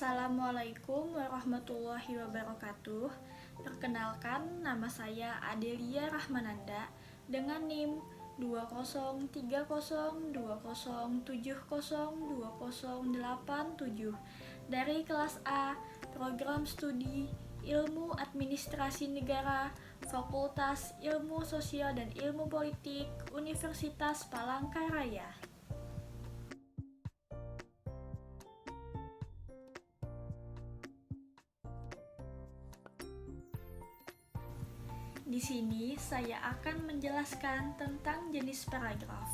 Assalamualaikum warahmatullahi wabarakatuh. Perkenalkan, nama saya Adelia Rahmananda dengan NIM 20302070208 dari kelas A, Program Studi Ilmu Administrasi Negara, Fakultas Ilmu Sosial dan Ilmu Politik, Universitas Palangkaraya. Di sini saya akan menjelaskan tentang jenis paragraf.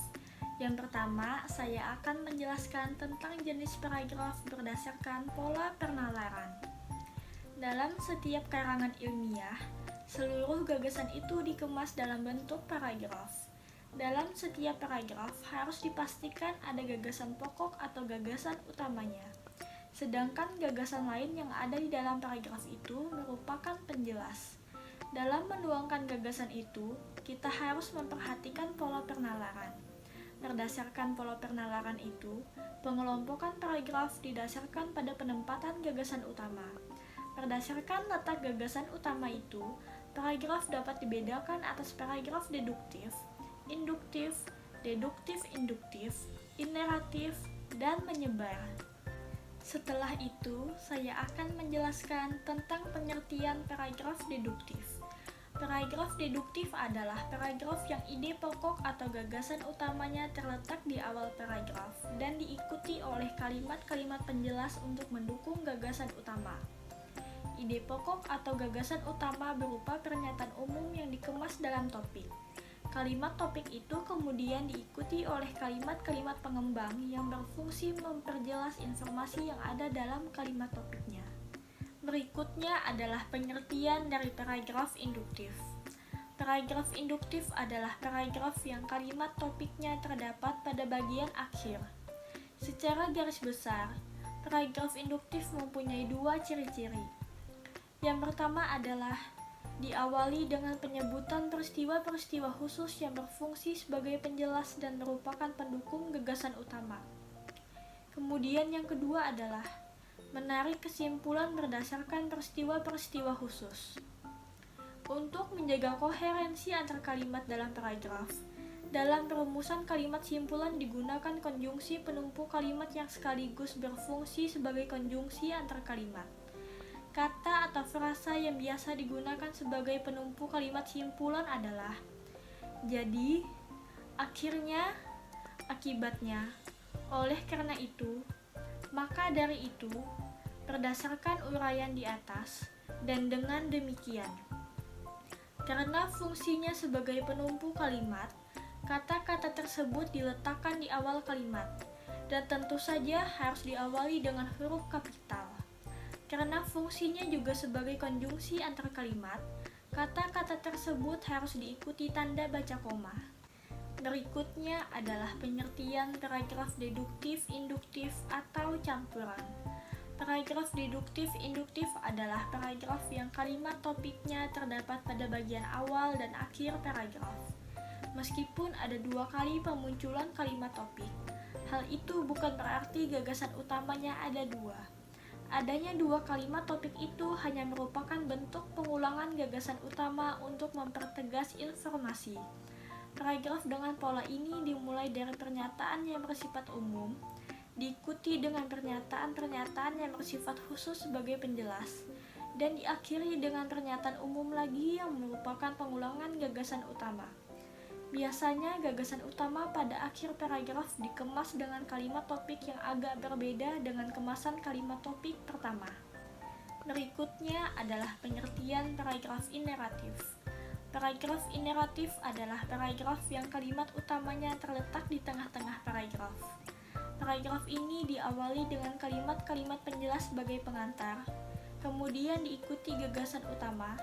Yang pertama, saya akan menjelaskan tentang jenis paragraf berdasarkan pola penalaran. Dalam setiap karangan ilmiah, seluruh gagasan itu dikemas dalam bentuk paragraf. Dalam setiap paragraf harus dipastikan ada gagasan pokok atau gagasan utamanya. Sedangkan gagasan lain yang ada di dalam paragraf itu merupakan penjelas. Dalam menuangkan gagasan itu, kita harus memperhatikan pola penalaran. Berdasarkan pola penalaran itu, pengelompokan paragraf didasarkan pada penempatan gagasan utama. Berdasarkan letak gagasan utama itu, paragraf dapat dibedakan atas paragraf deduktif, induktif, deduktif-induktif, ineratif, dan menyebar. Setelah itu, saya akan menjelaskan tentang pengertian paragraf deduktif. Paragraf deduktif adalah paragraf yang ide pokok atau gagasan utamanya terletak di awal paragraf dan diikuti oleh kalimat-kalimat penjelas untuk mendukung gagasan utama. Ide pokok atau gagasan utama berupa pernyataan umum yang dikemas dalam topik. Kalimat topik itu kemudian diikuti oleh kalimat-kalimat pengembang yang berfungsi memperjelas informasi yang ada dalam kalimat topiknya. Berikutnya adalah pengertian dari paragraf induktif. Paragraf induktif adalah paragraf yang kalimat topiknya terdapat pada bagian akhir. Secara garis besar, paragraf induktif mempunyai dua ciri-ciri. Yang pertama adalah diawali dengan penyebutan peristiwa-peristiwa khusus yang berfungsi sebagai penjelas dan merupakan pendukung gagasan utama. Kemudian yang kedua adalah menarik kesimpulan berdasarkan peristiwa-peristiwa khusus. Untuk menjaga koherensi antar kalimat dalam paragraf, dalam perumusan kalimat simpulan digunakan konjungsi penumpu kalimat yang sekaligus berfungsi sebagai konjungsi antar kalimat. Kata atau frasa yang biasa digunakan sebagai penumpu kalimat simpulan adalah jadi, akhirnya, akibatnya, oleh karena itu, maka dari itu, berdasarkan uraian di atas, dan dengan demikian. Karena fungsinya sebagai penumpu kalimat, kata-kata tersebut diletakkan di awal kalimat, dan tentu saja harus diawali dengan huruf kapital. Karena fungsinya juga sebagai konjungsi antar kalimat, kata-kata tersebut harus diikuti tanda baca koma. Berikutnya adalah pengertian paragraf deduktif, induktif, atau campuran. Paragraf deduktif-induktif adalah paragraf yang kalimat topiknya terdapat pada bagian awal dan akhir paragraf. Meskipun ada dua kali pemunculan kalimat topik, hal itu bukan berarti gagasan utamanya ada dua. Adanya dua kalimat topik itu hanya merupakan bentuk pengulangan gagasan utama untuk mempertegas informasi. Paragraf dengan pola ini dimulai dari pernyataan yang bersifat umum, diikuti dengan pernyataan-pernyataan yang bersifat khusus sebagai penjelas, dan diakhiri dengan pernyataan umum lagi yang merupakan pengulangan gagasan utama. Biasanya gagasan utama pada akhir paragraf dikemas dengan kalimat topik yang agak berbeda dengan kemasan kalimat topik pertama. Berikutnya adalah pengertian paragraf ineratif. Paragraf ineratif adalah paragraf yang kalimat utamanya terletak di tengah-tengah paragraf. Paragraf ini diawali dengan kalimat-kalimat penjelas sebagai pengantar, kemudian diikuti gagasan utama,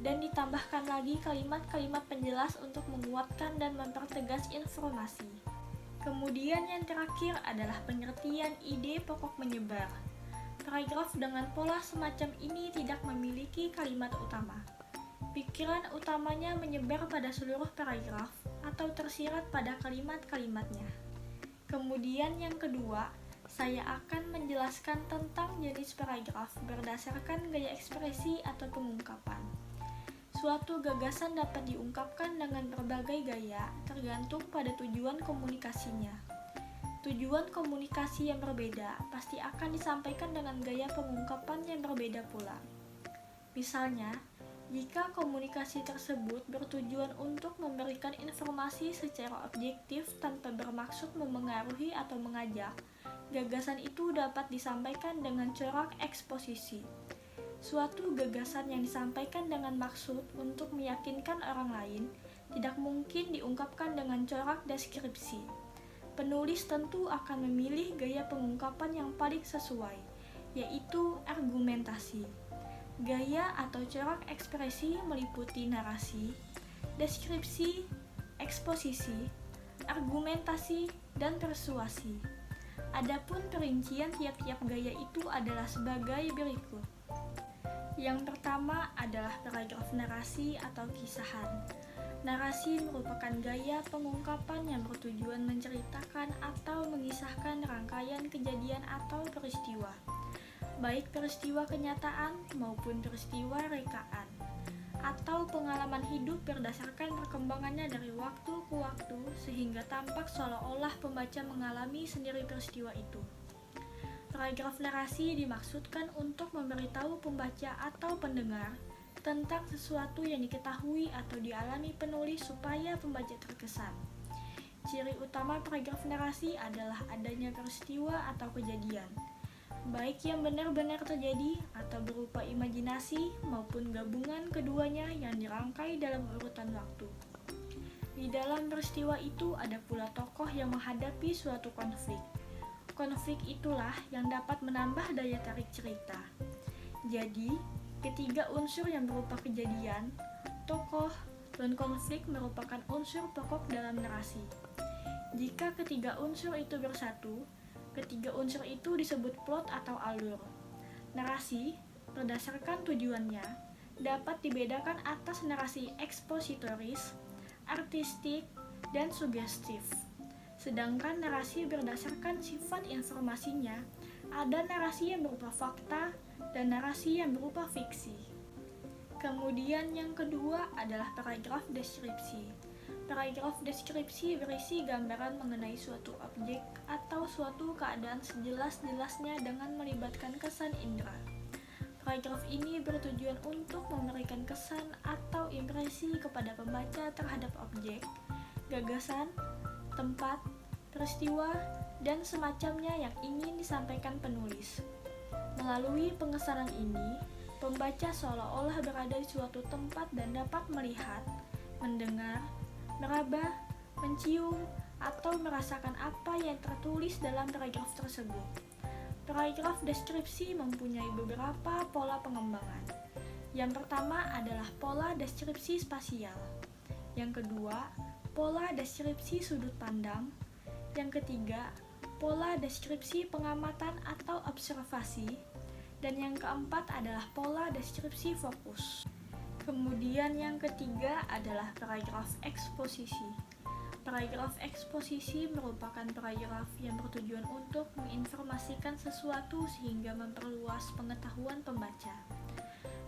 dan ditambahkan lagi kalimat-kalimat penjelas untuk menguatkan dan mempertegas informasi. Kemudian yang terakhir adalah pengertian ide pokok menyebar. Paragraf dengan pola semacam ini tidak memiliki kalimat utama. Pikiran utamanya menyebar pada seluruh paragraf atau tersirat pada kalimat-kalimatnya. Kemudian yang kedua, saya akan menjelaskan tentang jenis paragraf berdasarkan gaya ekspresi atau pengungkapan. Suatu gagasan dapat diungkapkan dengan berbagai gaya, tergantung pada tujuan komunikasinya. Tujuan komunikasi yang berbeda pasti akan disampaikan dengan gaya pengungkapan yang berbeda pula. Misalnya, jika komunikasi tersebut bertujuan untuk memberikan informasi secara objektif tanpa bermaksud memengaruhi atau mengajak, gagasan itu dapat disampaikan dengan corak eksposisi. Suatu gagasan yang disampaikan dengan maksud untuk meyakinkan orang lain tidak mungkin diungkapkan dengan corak deskripsi. Penulis tentu akan memilih gaya pengungkapan yang paling sesuai, yaitu argumentasi. Gaya atau corak ekspresi meliputi narasi, deskripsi, eksposisi, argumentasi, dan persuasi. Adapun perincian tiap-tiap gaya itu adalah sebagai berikut. Yang pertama adalah paragraf narasi atau kisahan. Narasi merupakan gaya pengungkapan yang bertujuan menceritakan atau mengisahkan rangkaian kejadian atau peristiwa, baik peristiwa kenyataan maupun peristiwa rekaan, atau pengalaman hidup berdasarkan perkembangannya dari waktu ke waktu sehingga tampak seolah-olah pembaca mengalami sendiri peristiwa itu. Paragraf narasi dimaksudkan untuk memberitahu pembaca atau pendengar tentang sesuatu yang diketahui atau dialami penulis supaya pembaca terkesan. Ciri utama paragraf narasi adalah adanya peristiwa atau kejadian, baik yang benar-benar terjadi atau berupa imajinasi maupun gabungan keduanya yang dirangkai dalam urutan waktu. Di dalam peristiwa itu ada pula tokoh yang menghadapi suatu konflik. Konflik itulah yang dapat menambah daya tarik cerita. Jadi, ketiga unsur yang berupa kejadian, tokoh, dan konflik merupakan unsur pokok dalam narasi. Jika ketiga unsur itu bersatu, ketiga unsur itu disebut plot atau alur. Narasi, berdasarkan tujuannya, dapat dibedakan atas narasi ekspositoris, artistik, dan sugestif. Sedangkan narasi berdasarkan sifat informasinya, ada narasi yang berupa fakta dan narasi yang berupa fiksi. Kemudian yang kedua adalah paragraf deskripsi. Paragraf deskripsi berisi gambaran mengenai suatu objek atau suatu keadaan sejelas-jelasnya dengan melibatkan kesan indera. Paragraf ini bertujuan untuk memberikan kesan atau impresi kepada pembaca terhadap objek, gagasan, tempat, peristiwa, dan semacamnya yang ingin disampaikan penulis. Melalui pengesanan ini, pembaca seolah-olah berada di suatu tempat dan dapat melihat, mendengar, meraba, mencium, atau merasakan apa yang tertulis dalam paragraf tersebut. Paragraf deskripsi mempunyai beberapa pola pengembangan. Yang pertama adalah pola deskripsi spasial. Yang kedua, pola deskripsi sudut pandang. Yang ketiga, pola deskripsi pengamatan atau observasi. Dan yang keempat adalah pola deskripsi fokus. Kemudian yang ketiga adalah paragraf eksposisi. Paragraf eksposisi merupakan paragraf yang bertujuan untuk menginformasikan sesuatu sehingga memperluas pengetahuan pembaca.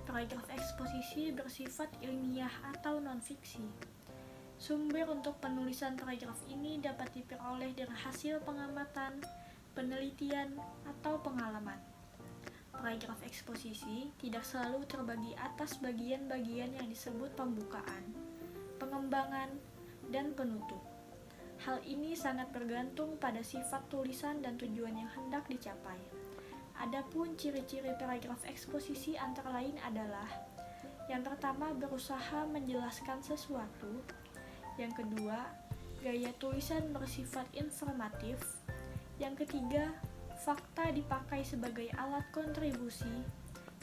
Paragraf eksposisi bersifat ilmiah atau non-fiksi. Sumber untuk penulisan paragraf ini dapat diperoleh dari hasil pengamatan, penelitian, atau pengalaman. Paragraf eksposisi tidak selalu terbagi atas bagian-bagian yang disebut pembukaan, pengembangan, dan penutup. Hal ini sangat bergantung pada sifat tulisan dan tujuan yang hendak dicapai. Adapun ciri-ciri paragraf eksposisi antara lain adalah: yang pertama, berusaha menjelaskan sesuatu. Yang kedua, gaya tulisan bersifat informatif. Yang ketiga, fakta dipakai sebagai alat kontribusi.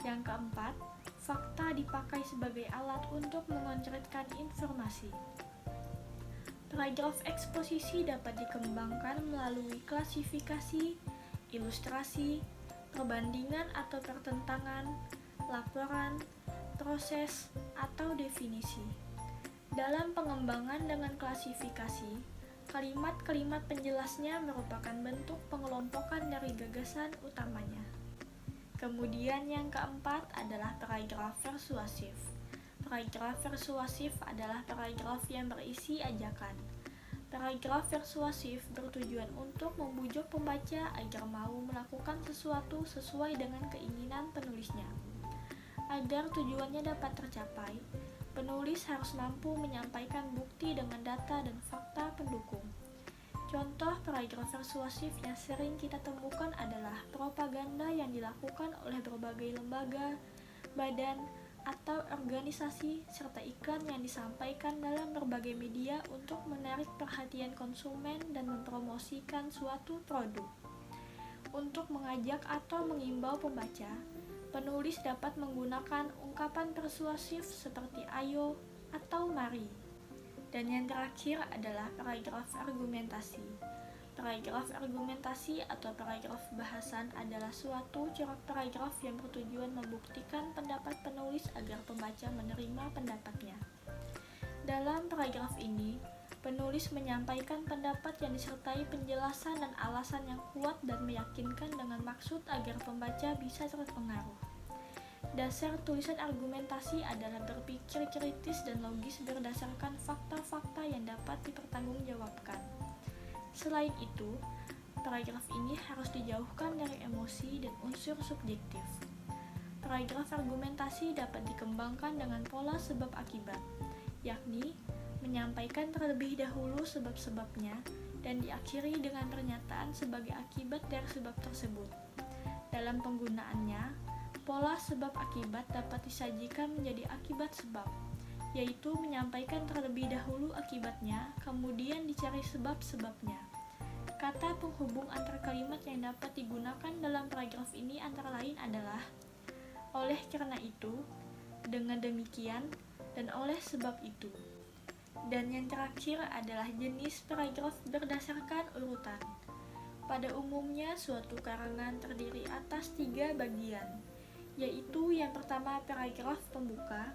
Yang keempat, fakta dipakai sebagai alat untuk mengoncretkan informasi. Paragraf eksposisi dapat dikembangkan melalui klasifikasi, ilustrasi, perbandingan atau pertentangan, laporan, proses, atau definisi. Dalam pengembangan dengan klasifikasi, Kalimat-kalimat penjelasnya merupakan bentuk pengelompokan dari gagasan utamanya. Kemudian yang keempat adalah paragraf persuasif. Paragraf persuasif adalah paragraf yang berisi ajakan. Paragraf persuasif bertujuan untuk membujuk pembaca agar mau melakukan sesuatu sesuai dengan keinginan penulisnya. Agar tujuannya dapat tercapai, penulis harus mampu menyampaikan bukti dengan data dan fakta pendukung. Contoh paragraf persuasif yang sering kita temukan adalah propaganda yang dilakukan oleh berbagai lembaga, badan, atau organisasi, serta iklan yang disampaikan dalam berbagai media untuk menarik perhatian konsumen dan mempromosikan suatu produk. Untuk mengajak atau mengimbau pembaca, penulis dapat menggunakan ungkapan persuasif seperti ayo atau mari. Dan yang terakhir adalah paragraf argumentasi. Paragraf argumentasi atau paragraf bahasan adalah suatu corak paragraf yang bertujuan membuktikan pendapat penulis agar pembaca menerima pendapatnya. Dalam paragraf ini, penulis menyampaikan pendapat yang disertai penjelasan dan alasan yang kuat dan meyakinkan dengan maksud agar pembaca bisa terpengaruh. Dasar tulisan argumentasi adalah berpikir kritis dan logis berdasarkan fakta-fakta yang dapat dipertanggungjawabkan. Selain itu, paragraf ini harus dijauhkan dari emosi dan unsur subjektif. Paragraf argumentasi dapat dikembangkan dengan pola sebab akibat, yakni menyampaikan terlebih dahulu sebab-sebabnya dan diakhiri dengan pernyataan sebagai akibat dari sebab tersebut. Dalam penggunaannya, pola sebab akibat dapat disajikan menjadi akibat sebab, yaitu menyampaikan terlebih dahulu akibatnya, kemudian dicari sebab-sebabnya. Kata penghubung antar kalimat yang dapat digunakan dalam paragraf ini antara lain adalah oleh karena itu, dengan demikian, dan oleh sebab itu. Dan yang terakhir adalah jenis paragraf berdasarkan urutan. Pada umumnya, suatu karangan terdiri atas 3 bagian, yaitu yang pertama paragraf pembuka,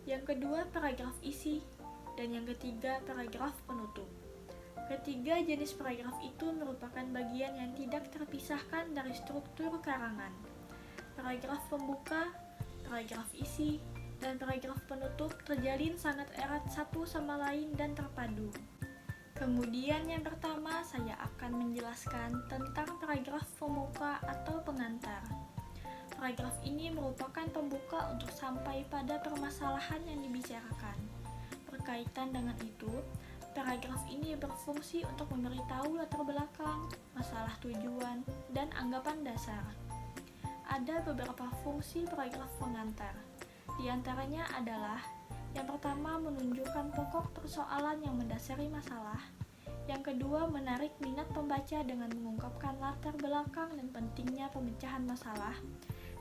yang kedua paragraf isi, dan yang ketiga paragraf penutup. Ketiga jenis paragraf itu merupakan bagian yang tidak terpisahkan dari struktur karangan. Paragraf pembuka, paragraf isi, dan paragraf penutup terjalin sangat erat satu sama lain dan terpadu. Kemudian yang pertama saya akan menjelaskan tentang paragraf pembuka atau pengantar. Paragraf ini merupakan pembuka untuk sampai pada permasalahan yang dibicarakan. Berkaitan dengan itu, paragraf ini berfungsi untuk memberitahu latar belakang, masalah tujuan, dan anggapan dasar. Ada beberapa fungsi paragraf pengantar. Di antaranya adalah yang pertama menunjukkan pokok persoalan yang mendasari masalah. Yang kedua menarik minat pembaca dengan mengungkapkan latar belakang dan pentingnya pemecahan masalah.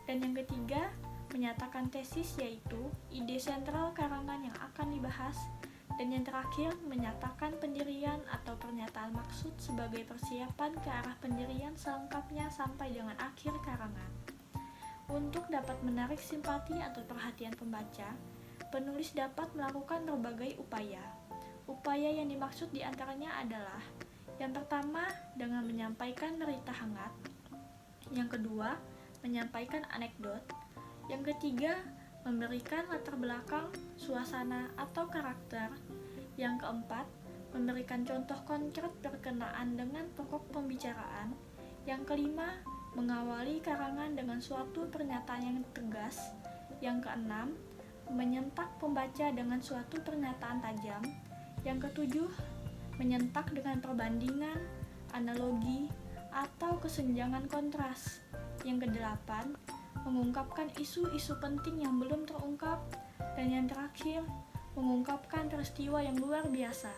Dan yang ketiga, menyatakan tesis yaitu ide sentral karangan yang akan dibahas. Dan yang terakhir, menyatakan pendirian atau pernyataan maksud sebagai persiapan ke arah pendirian selengkapnya sampai dengan akhir karangan. Untuk dapat menarik simpati atau perhatian pembaca, penulis dapat melakukan berbagai upaya. Upaya yang dimaksud diantaranya adalah yang pertama, dengan menyampaikan berita hangat. Yang kedua, menyampaikan anekdot. Yang ketiga, memberikan latar belakang, suasana, atau karakter. Yang keempat, memberikan contoh konkret berkenaan dengan pokok pembicaraan. Yang kelima, mengawali karangan dengan suatu pernyataan yang tegas. Yang keenam, menyentak pembaca dengan suatu pernyataan tajam. Yang ketujuh, menyentak dengan perbandingan, analogi, atau kesenjangan kontras. Yang kedelapan, mengungkapkan isu-isu penting yang belum terungkap. Dan yang terakhir, mengungkapkan peristiwa yang luar biasa.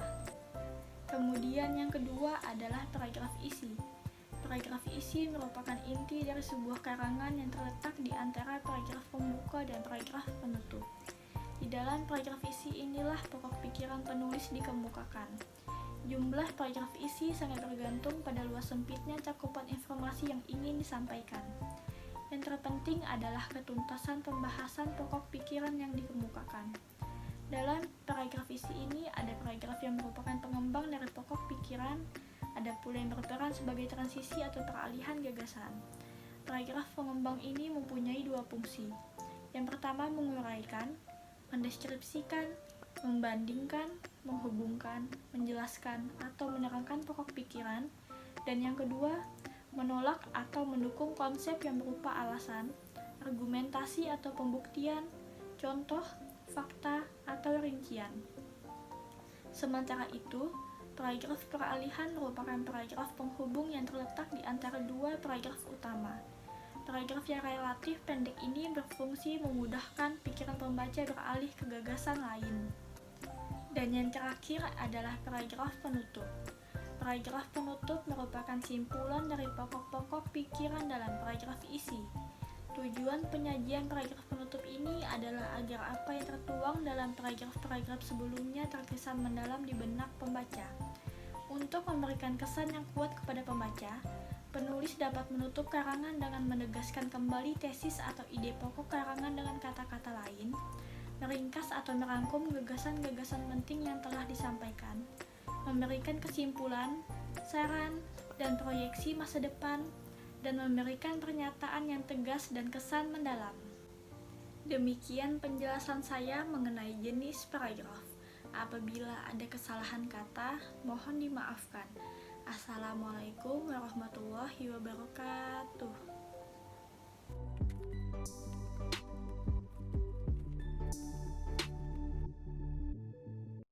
Kemudian yang kedua adalah paragraf isi. Paragraf isi merupakan inti dari sebuah karangan yang terletak di antara paragraf pembuka dan paragraf penutup. Di dalam paragraf isi inilah pokok pikiran penulis dikemukakan. Jumlah paragraf isi sangat bergantung pada luas sempitnya cakupan informasi yang ingin disampaikan. Yang terpenting adalah ketuntasan pembahasan pokok pikiran yang dikemukakan. Dalam paragraf isi ini ada paragraf yang merupakan pengembang dari pokok pikiran pikiran, ada pula yang berperan sebagai transisi atau peralihan gagasan. Paragraf pengembang ini mempunyai dua fungsi. Yang pertama menguraikan, mendeskripsikan, membandingkan, menghubungkan, menjelaskan, atau menerangkan pokok pikiran. Dan yang kedua, menolak atau mendukung konsep yang berupa alasan, argumentasi atau pembuktian, contoh, fakta, atau rincian. Sementara itu, paragraf peralihan merupakan paragraf penghubung yang terletak di antara dua paragraf utama. Paragraf yang relatif pendek ini berfungsi memudahkan pikiran pembaca beralih ke gagasan lain. Dan yang terakhir adalah paragraf penutup. Paragraf penutup merupakan simpulan dari pokok-pokok pikiran dalam paragraf isi. Tujuan penyajian paragraf penutup ini adalah agar apa yang tertuang dalam paragraf-paragraf sebelumnya terkesan mendalam di benak pembaca. Untuk memberikan kesan yang kuat kepada pembaca, penulis dapat menutup karangan dengan menegaskan kembali tesis atau ide pokok karangan dengan kata-kata lain, meringkas atau merangkum gagasan-gagasan penting yang telah disampaikan, memberikan kesimpulan, saran, dan proyeksi masa depan, dan memberikan pernyataan yang tegas dan kesan mendalam. Demikian penjelasan saya mengenai jenis paragraf. Apabila ada kesalahan kata, mohon dimaafkan. Assalamualaikum warahmatullahi wabarakatuh.